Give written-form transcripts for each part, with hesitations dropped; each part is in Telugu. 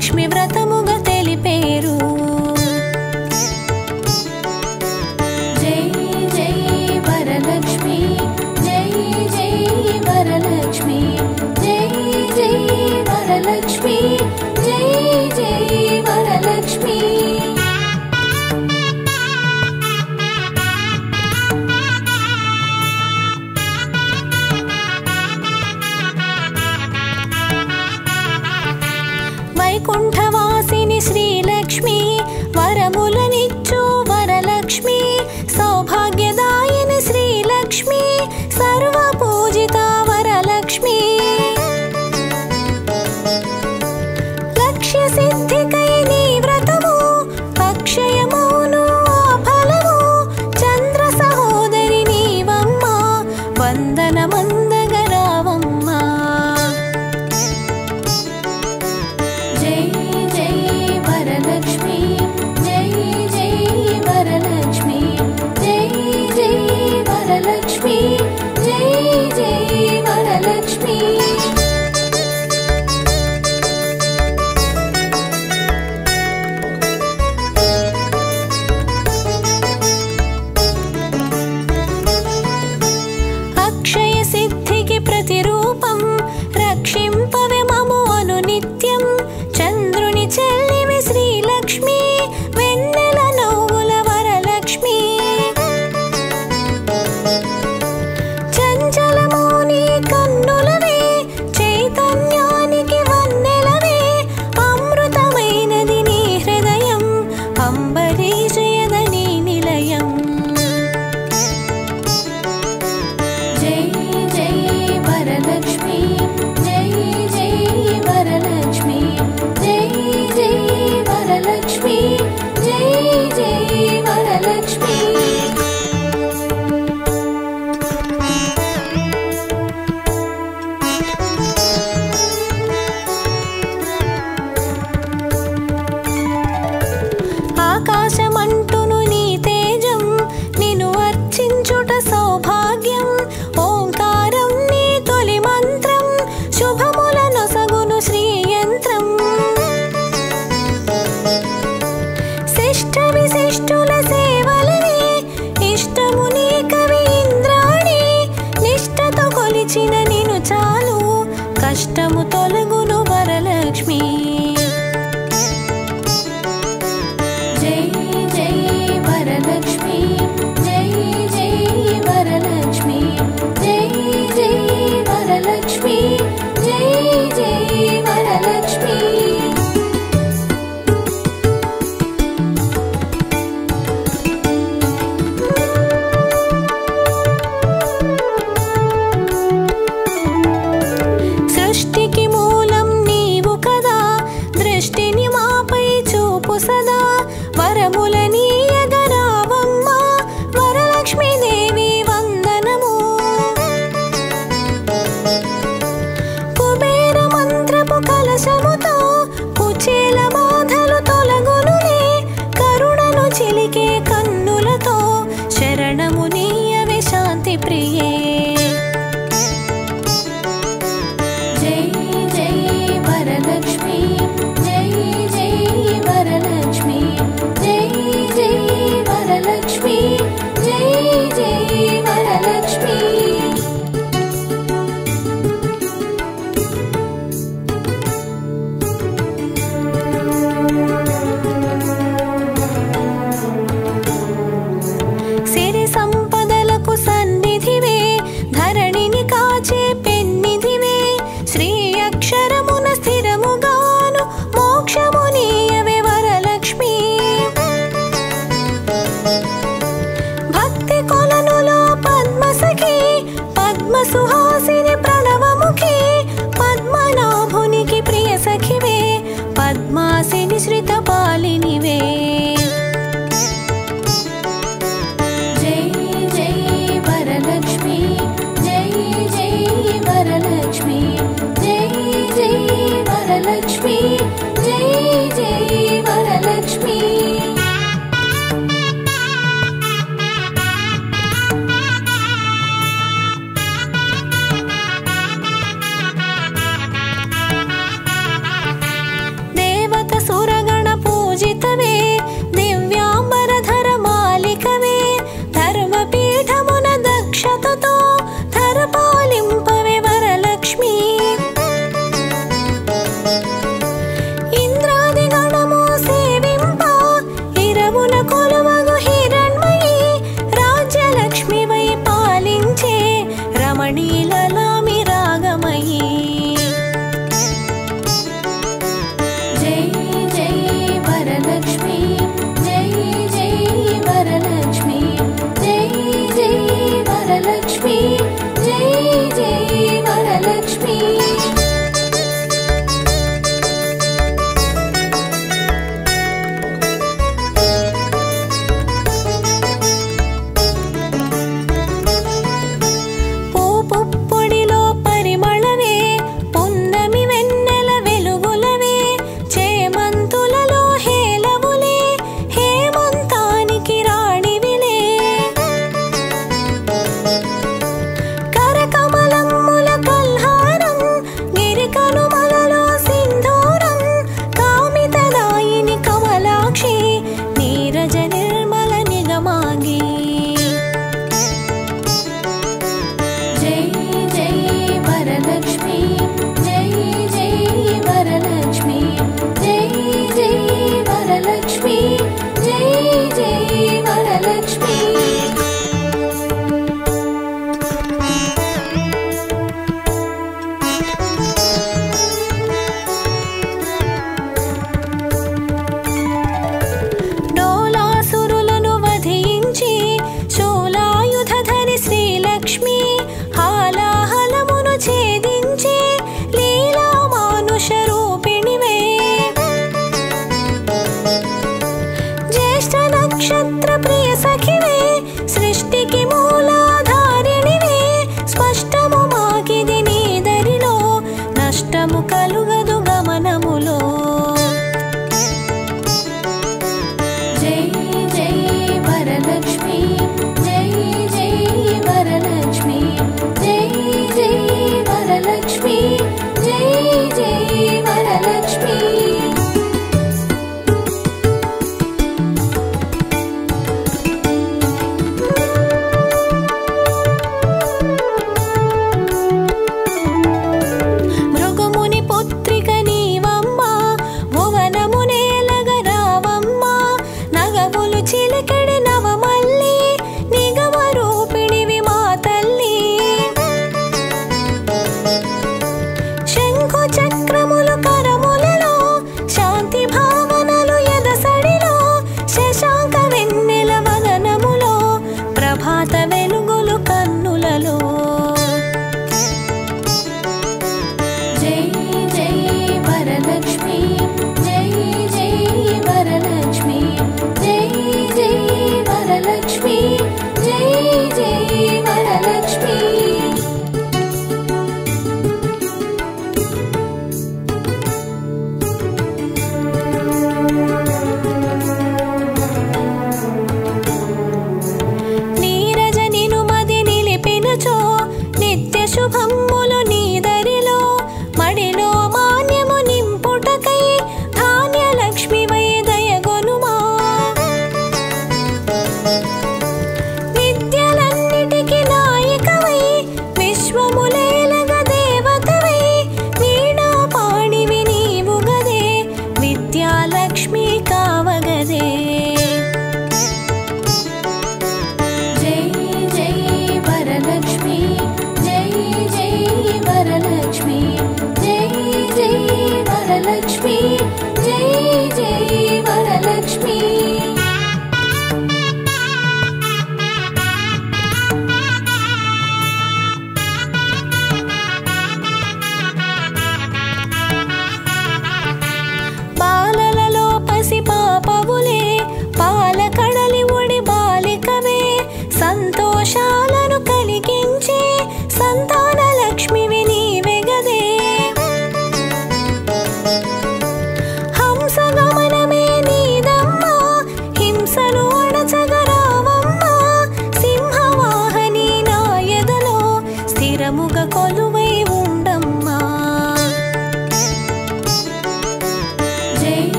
వరలక్ష్మి వ్రతముగా తెలిపేరు. జై జై వరలక్ష్మి, జై జై వరలక్ష్మి, జై జై వరలక్ష్మి, జై జై వరలక్ష్మి. వైకుంఠవాసిని శ్రీలక్ష్మి, వరములనిచ్చు వరలక్ష్మి, సౌభాగ్యదాయిని శ్రీలక్ష్మి, సర్వపూజిత వరలక్ష్మి. లక్ష్య సిద్ధికై నీ వ్రతము, అక్షయమును ఫలము, చంద్ర సహోదరి నీవమ్మ, వందనమందగరావమ్మ. జై జై వరలక్ష్మి, జై జై వరలక్ష్మి, జై జై వరలక్ష్మి, జై జై వరలక్ష్మి. అక్షయ సిద్ధికి ప్రతిరూపం, రక్షింపవే మము అనునిత్యం, చంద్రుని చెల్లివి శ్రీలక్ష్మి, వెన్నెల నవ్వుల వరలక్ష్మి. చంచలము నీ కన్నులవే, చైతన్యానికి వన్నెలవే, అమృతమైనది నీ హృదయం, అంబరీషయదని నిలయం. జై జై వరలక్ష్మి, జై జై వరలక్ష్మి, జై జై వరలక్ష్మి, జై జై వరలక్ష్మి. ఆకాశమంటును నీ తేజం, నిన్ను అర్చించుట సౌభాగ్యం, ఓంకారం నీ తొలి మంత్రం, శుభముల నొసగును శ్రీయంత్రం. శిష్ట విశిష్టుల సేవలని, ఇష్టము నీ కవి ఇంద్రాణి, నిష్టతో కొలిచిన నిన్ను చాలు, కష్టము తొలగును వరలక్ష్మి. జై జై వరలక్ష్మి, జై జై వరలక్ష్మి, జై జై వరలక్ష్మి, జై జై వరలక్ష్మి. సృష్టికి మూలం నీవు కదా, దృష్టిని మాపై చూపు సదా, వరములనీయగరావమ్మ, వరలక్ష్మీదేవి వందనము. కుబేర మంత్రపు కలశముతో, కుచేల బాధలు తొలగునులే, కరుణను చిలికే కన్నులతో, శరణము నీయవే శాంతి ప్రియే. జై జై వరలక్ష్మి, జై జై వరలక్ష్మి, జై జై వరలక్ష్మి, జై జై వరలక్ష్మి. సిరి సంపదలకు సన్నిధివే, ధరణిని కాచే పెన్నిధివే, శ్రీ అక్షరమున స్థిరముగాను, మోక్షము నీయవే వరలక్ష్మి.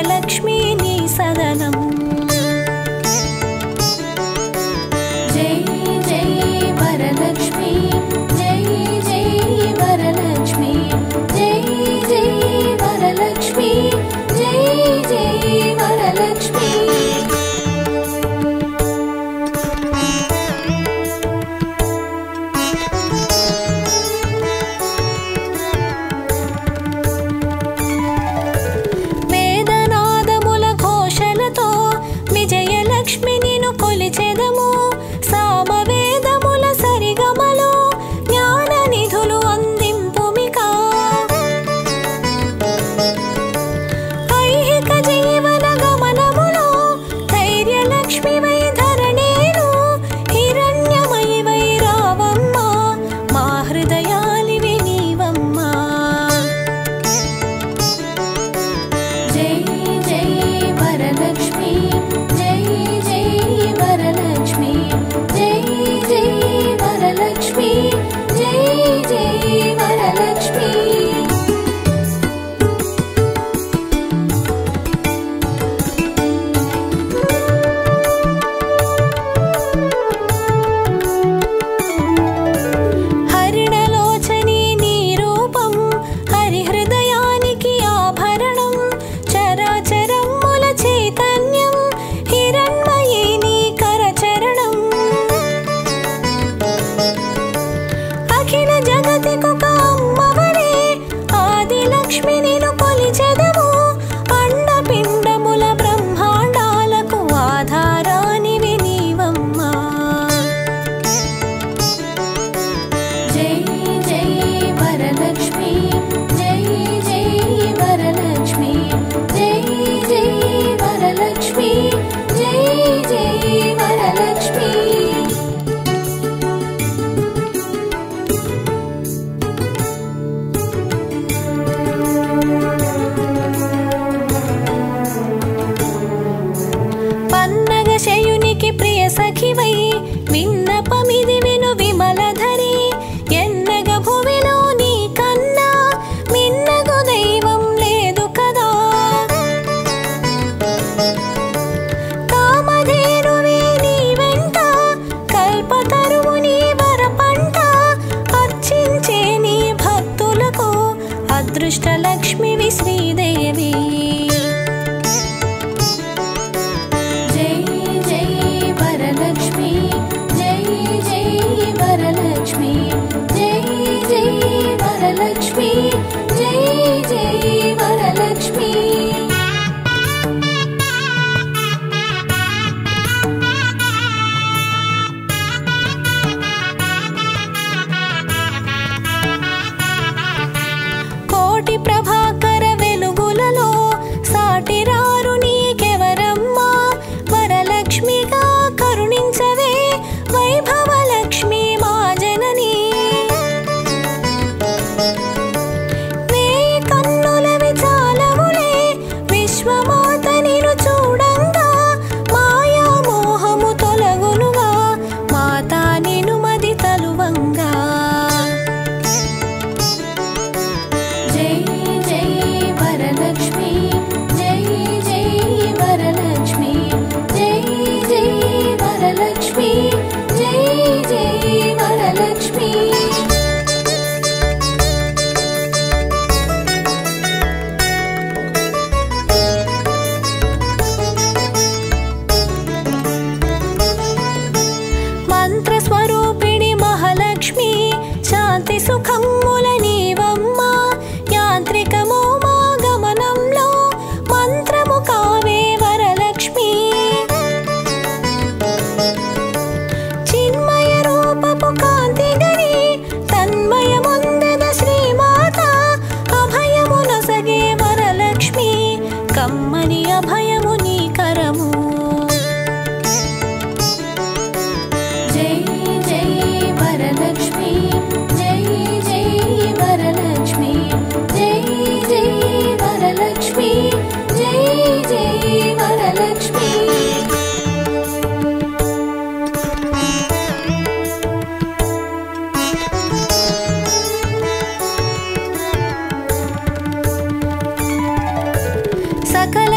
వరలక్ష్మి నీ సదనం జై జై వరలక్ష్మి జై జై వరలక్ష్మి జై జై వరలక్ష్మి జై జై వరలక్ష్మి విజయలక్ష్మి నిను కొలిచెదము సామవేదముల సరిగమలో జ్ఞాన నిధులు అందింపుమికా ఐహిక జీవన గమనములో ధైర్యలక్ష్మి వై ధరణేను హిరణ్యమయి వై రావమ్మ మా హృదయాలివి నీవమ్మ జై జై వరలక్ష్మి జై జై వరలక్ష్మి జై జై వరలక్ష్మి జై జై వరలక్ష్మి హరిణలోచని నీ రూపం హరిహృదయానికి ఆభరణం చరాచరముల చైతన్యం హిరణ్మయీ నీ కరచరణం అఖిల జగతికొక అమ్మవరే ఆదిలక్ష్మి నిను కొలిచెదము అండపిండముల బ్రహ్మాండాలకు ఆధారానివి నీవమ్మ జై జై వరలక్ష్మి జై జై వరలక్ష్మి జై జై వరలక్ష్మి జై జై వరలక్ష్మి పన్నగ శయునికి ప్రియ సఖివై విన్నపమిది విను విమలధరి ఎన్నగ భువిలో నీ కన్నా మిన్నగు దైవం లేదు కదా కామధేనువే నీ వెంట కల్పతరువు నీ వరపంట అర్చించే నీ భక్తులకు అదృష్ట లక్ష్మివి శ్రీదేవి జై జై వరలక్ష్మి జై జై వరలక్ష్మి జై జై వరలక్ష్మి జై జై వరలక్ష్మి కోటి ప్రభాకర వెలుగులలో సాటిరారు నీకెవరమ్మా వరలక్ష్మిగా కరుణించవే వైభవలక్ష్మి మా జనని వేయి కన్నులవి చాలవులే విశ్వమాత నిను చూడంగా మాయా మోహము తొలగునుగా మాతా నిను మది తలువంగా జై జై వరలక్ష్మి జై జై వరలక్ష్మి జై జై వరలక్ష్మి జై జై వరలక్ష్మి మంత్రస్వరూపిణి మహాలక్ష్మి శాంతి సుఖముల నీవమ్మ యాంత్రికమో మా గమనంలో మంత్రము కావే వరలక్ష్మి చిన్మయ రూపపు కాంతి గని తన్మయముందన శ్రీమాత అభయము నొసగే వరలక్ష్మి కమ్మని అభయము నీ కరము జై జై వరలక్ష్మి జై జై వరలక్ష్మి జై జై వరలక్ష్మి జై జై వరలక్ష్మి సకల